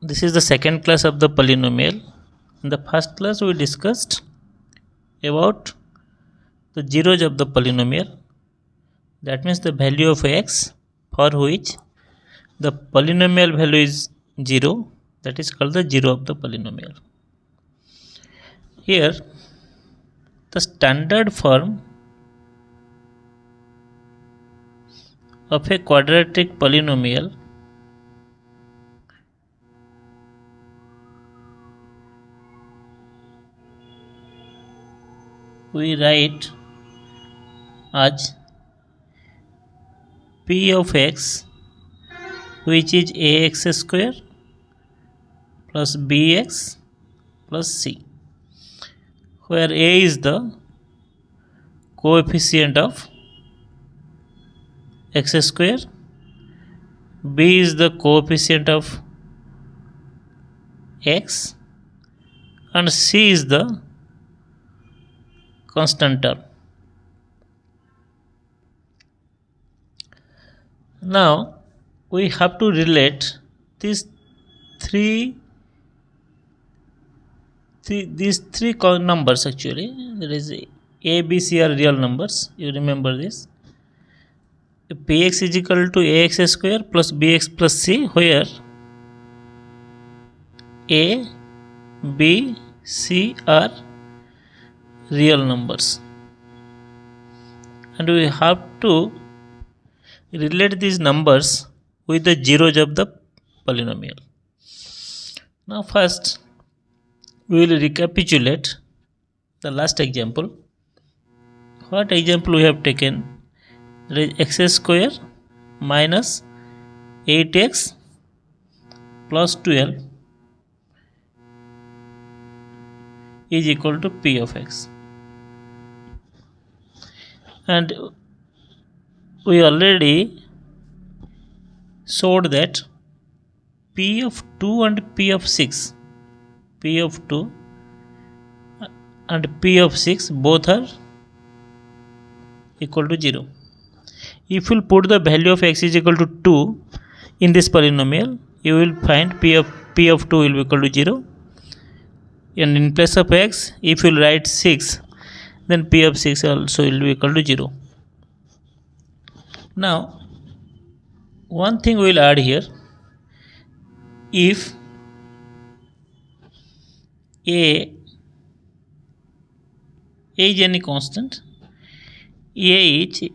This is the second class of the polynomial. In the first class we discussed about the zeros of the polynomial, that means the value of x for which the polynomial value is 0, that is called the zero of the polynomial. Here the standard form of a quadratic polynomial we write as p of x, which is ax square plus bx plus c, where a is the coefficient of x square, b is the coefficient of x, and c is the constant term. Now we have to relate these three numbers. Actually, there is a, b, c are real numbers. You remember this. Px is equal to ax square plus bx plus c, where a, b, c are real numbers, and we have to relate these numbers with the zeros of the polynomial. Now first we will recapitulate the last example. What example we have taken? There is x square minus 8x plus 12 is equal to p of x, and we already showed that p of 2 and p of 6, p of 2 and p of 6 both are equal to 0. If you put the value of x is equal to 2 in this polynomial, you will find p of 2 will be equal to 0, and in place of x, if you write 6, then p of 6 also will be equal to 0. Now one thing we will add here: if a is any constant, a is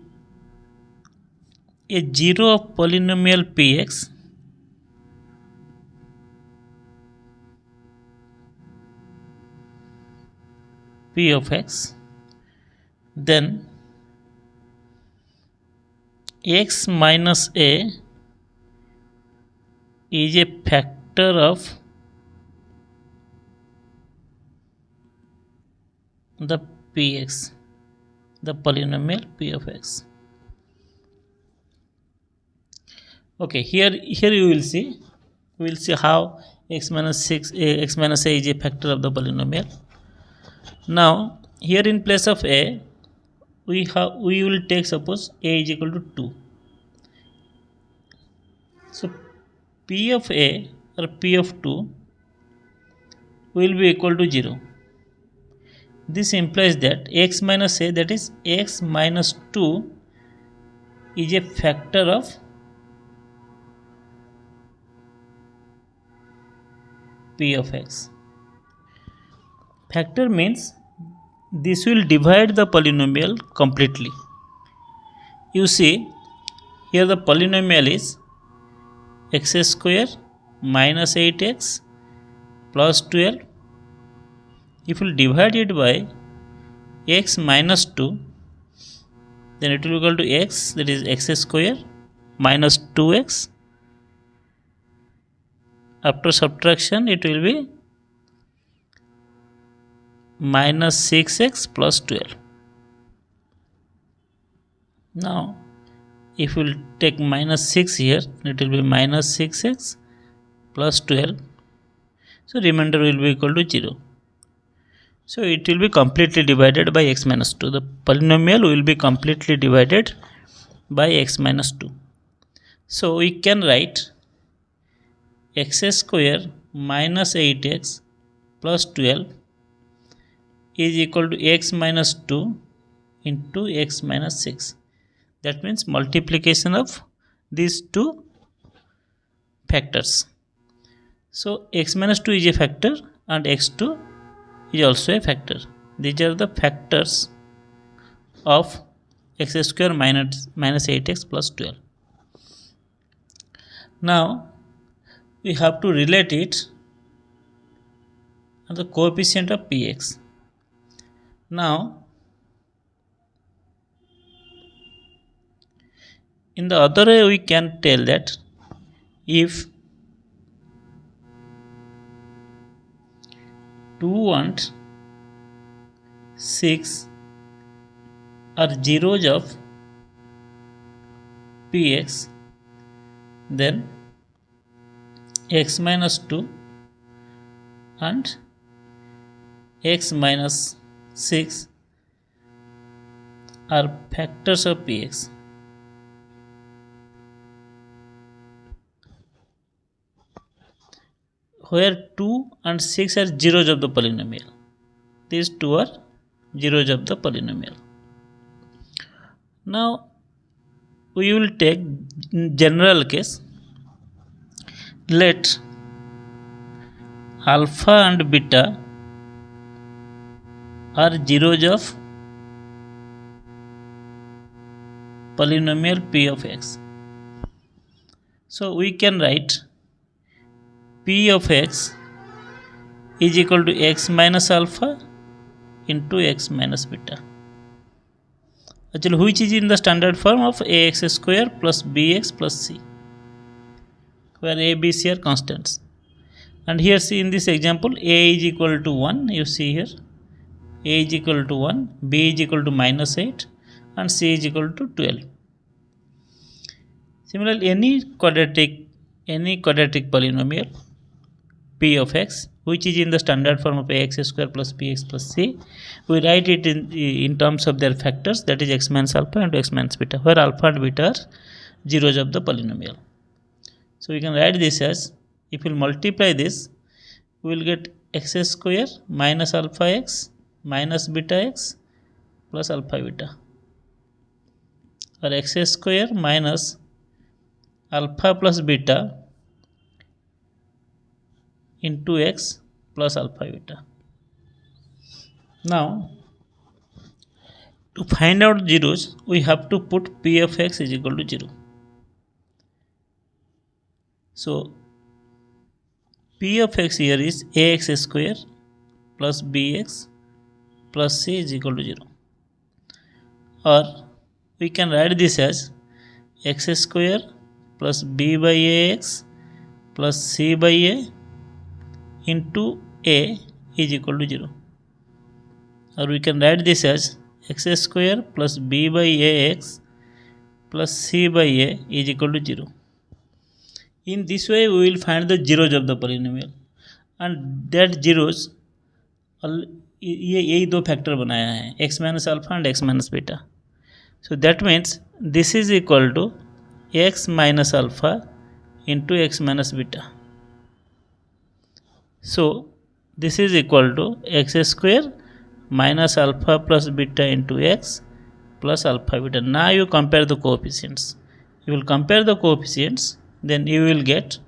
a zero of polynomial px, p of x, then x minus a is a factor of the px, the polynomial p of x. Okay, here you will see, we will see how x minus a is a factor of the polynomial. Now here in place of a, we will take, suppose a is equal to 2. So p of a or p of 2 will be equal to 0. This implies that x minus a, that is x minus 2, is a factor of p of x. Factor means this will divide the polynomial completely. You see, here the polynomial is x square minus 8x plus 12. If you divide it by x minus 2, then it will be equal to x, that is x square minus 2x. After subtraction, it will be minus 6x plus 12. Now if we will take minus 6 here, it will be minus 6x plus 12. So remainder will be equal to 0. So it will be completely divided by x minus 2. The polynomial will be completely divided by x minus 2. So we can write x square minus 8x plus 12 is equal to x minus 2 into x minus 6. That means multiplication of these two factors. So x minus 2 is a factor and x2 is also a factor. These are the factors of x square minus 8x plus 12. Now we have to relate it and the coefficient of px. Now in the other way we can tell that if 2 and 6 are zeros of px, then x minus 2 and x minus 6 are factors of px. Where 2 and 6 are zeros of the polynomial. These two are zeros of the polynomial. Now we will take general case. Let alpha and beta are zeros of polynomial p of x. So we can write p of x is equal to x minus alpha into x minus beta. Actually, which is in the standard form of ax square plus bx plus c, where a, b, c are constants. And here see in this example, a is equal to 1, you see here, a is equal to 1, b is equal to minus 8 and c is equal to 12. Similarly, any quadratic polynomial p of x, which is in the standard form of ax square plus bx plus c, we write it in terms of their factors, that is x minus alpha and x minus beta, where alpha and beta are zeros of the polynomial. So we can write this as, if we multiply this, we will get x square minus alpha x minus beta x plus alpha beta, or x square minus alpha plus beta into x plus alpha beta. Now to find out zeros, we have to put p of x is equal to 0. So p of x here is ax square plus bx plus c is equal to 0. Or we can write this as x square plus b by ax plus c by a into a is equal to 0. Or we can write this as x square plus b by ax plus c by a is equal to 0. In this way we will find the zeros of the polynomial, and that zeros ये दो factor बनाया है, x minus alpha and x minus beta. So that means this is equal to x minus alpha into x minus beta. So this is equal to x square minus alpha plus beta into x plus alpha beta. Now you compare the coefficients. You will compare the coefficients, then you will get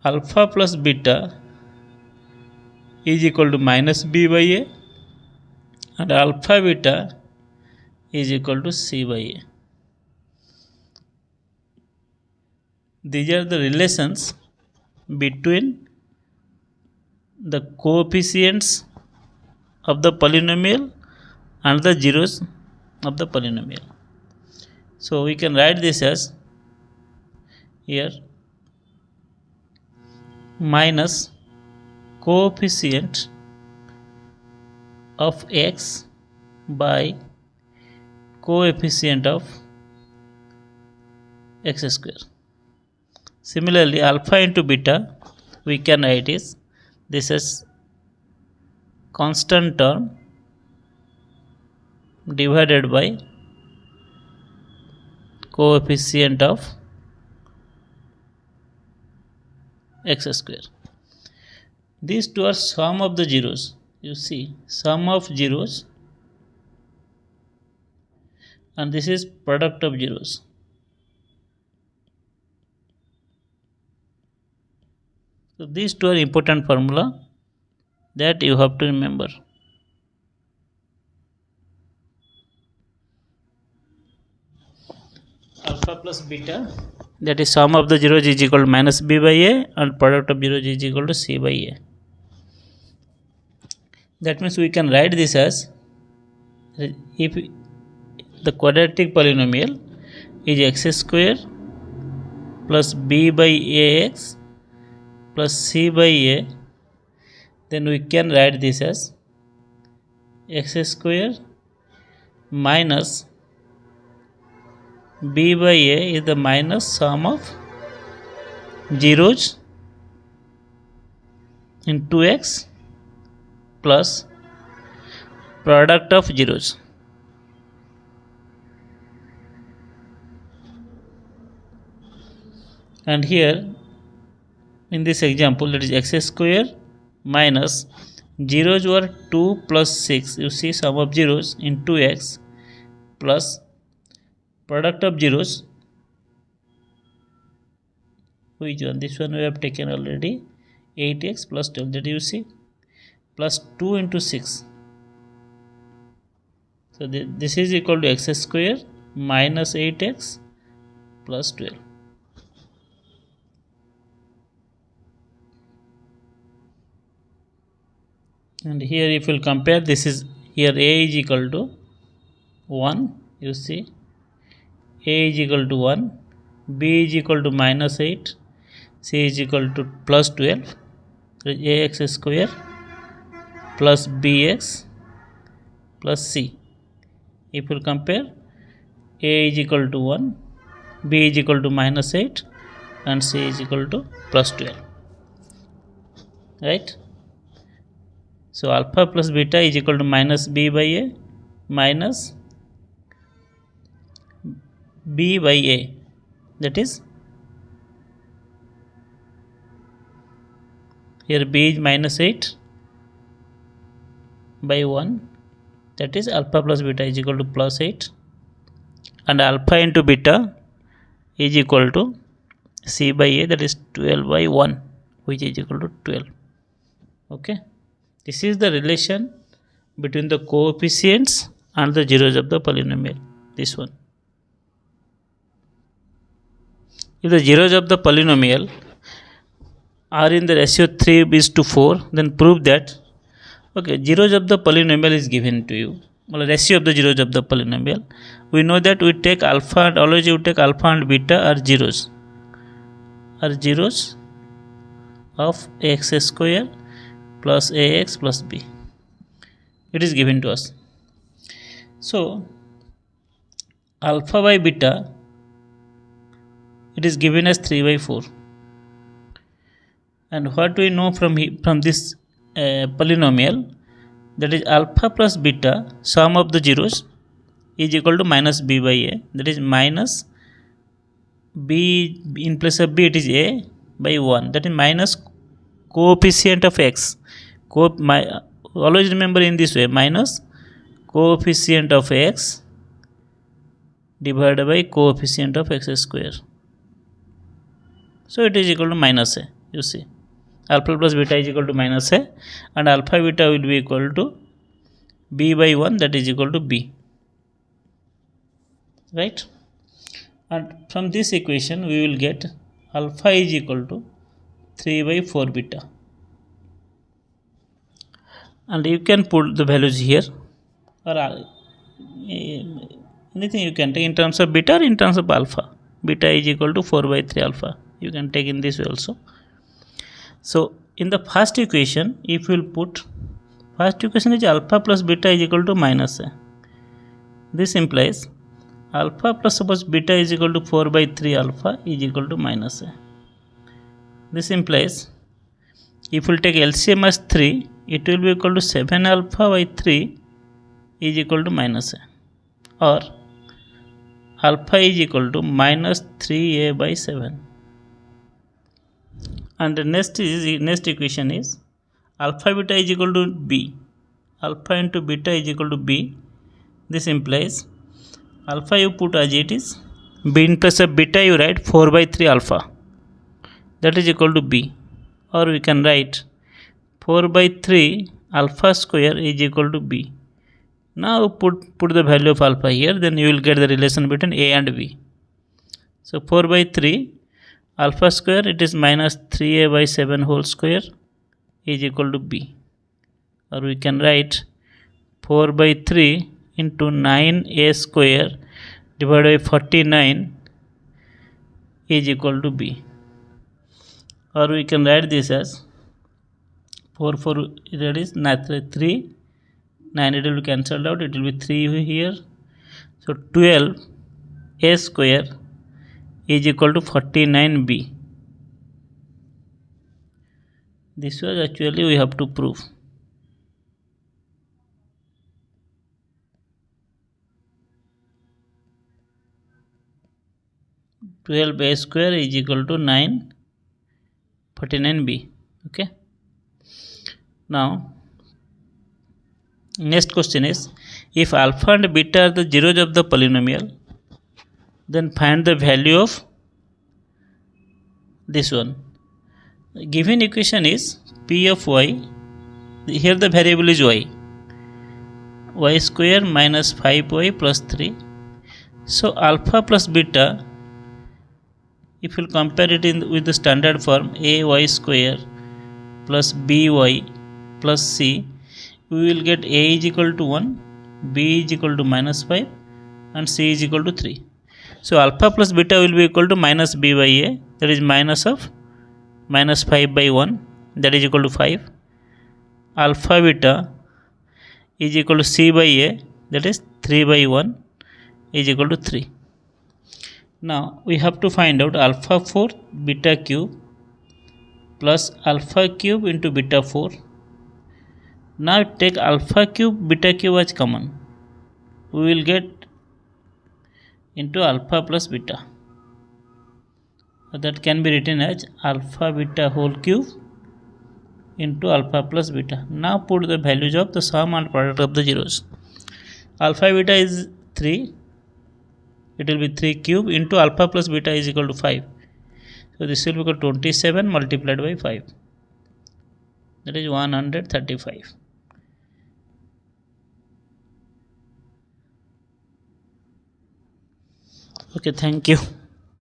alpha plus beta is equal to minus b by a and alpha beta is equal to c by a. These are the relations between the coefficients of the polynomial and the zeros of the polynomial. So we can write this as here minus coefficient of x by coefficient of x square. Similarly, alpha into beta we can write is this is constant term divided by coefficient of x square. These two are sum of the zeros. You see, sum of zeros, and this is product of zeros. So these two are important formula that you have to remember. Alpha plus beta, that is sum of the zeros, is equal to minus b by a, and product of zeros is equal to c by a. That means we can write this as, if the quadratic polynomial is x square plus b by ax plus c by a, then we can write this as x square minus b by a is the minus sum of zeros into x plus product of zeros. And here in this example, that is x square minus zeros were 2 plus 6, you see sum of zeros into x plus product of zeros, which one? This one we have taken already, 8x plus 12, that you see, plus 2 into 6. So this is equal to x square minus 8x plus 12. And here if you will compare, this is, here a is equal to 1, you see, a is equal to 1, b is equal to minus 8, c is equal to plus 12, so ax square plus bx plus c. If you compare, a is equal to 1, b is equal to minus 8, and c is equal to plus 12, right? So alpha plus beta is equal to minus b by a minus b by a, that is, here b is minus 8 by 1, that is alpha plus beta is equal to plus 8, and alpha into beta is equal to c by a, that is 12 by 1, which is equal to 12. Okay, this is the relation between the coefficients and the zeros of the polynomial, this one. If the zeros of the polynomial are in the ratio 3:4, then prove that, okay, zeros of the polynomial is given to you, well, ratio of the zeros of the polynomial. We know that we take alpha, and always you take alpha and beta are zeros of x square plus ax plus b. It is given to us. So alpha by beta, it is given as 3/4. And what we know from this polynomial, that is alpha plus beta, sum of the zeros is equal to minus b by a, that is minus b, in place of b it is a by 1, that is minus coefficient of x. Always remember in this way, minus coefficient of x divided by coefficient of x square. So it is equal to minus a, you see, alpha plus beta is equal to minus a, and alpha beta will be equal to b by 1, that is equal to b, right? And from this equation we will get alpha is equal to 3/4 beta, and you can put the values here, or anything you can take in terms of beta or in terms of alpha. Beta is equal to 4/3 alpha, you can take in this way also. So in the first equation, if you will put, first equation is alpha plus beta is equal to minus a. This implies alpha plus, suppose beta is equal to 4/3 alpha is equal to minus a. This implies, if you will take LCM as 3, it will be equal to 7 alpha by 3 is equal to minus a, or alpha is equal to minus 3a by 7. And the next equation is alpha beta is equal to b. Alpha into beta is equal to b. This implies alpha you put as it is, b in place of beta you write 4 by 3 alpha, that is equal to b, or we can write 4 by 3 alpha square is equal to b. Now put the value of alpha here, then you will get the relation between a and b. So 4 by 3 alpha square, it is minus 3a by 7 whole square is equal to b, or we can write 4 by 3 into 9a square divided by 49 is equal to b, or we can write this as 4 that is 3, 9 it will be cancelled out, it will be 3 here, so 12a square is equal to 49b. This was actually we have to prove. A square is equal to 49b. Okay. Now next question is, if alpha and beta are the zeros of the polynomial, then find the value of this one. Given equation is p of y, here the variable is y square minus 5y plus 3. So alpha plus beta, if you compare it with the standard form a y square plus by plus c, we will get a is equal to 1, b is equal to minus 5 and c is equal to 3. So alpha plus beta will be equal to minus b by a, that is minus of minus 5 by 1, that is equal to 5. Alpha beta is equal to c by a, that is 3 by 1 is equal to 3. Now we have to find out alpha 4 beta cube plus alpha cube into beta 4. Now take alpha cube beta cube as common, we will get into alpha plus beta, that can be written as alpha beta whole cube into alpha plus beta. Now put the values of the sum and product of the zeros. Alpha beta is 3, it will be 3 cube into alpha plus beta is equal to 5. So this will be equal to 27 multiplied by 5, that is 135. Okay, thank you.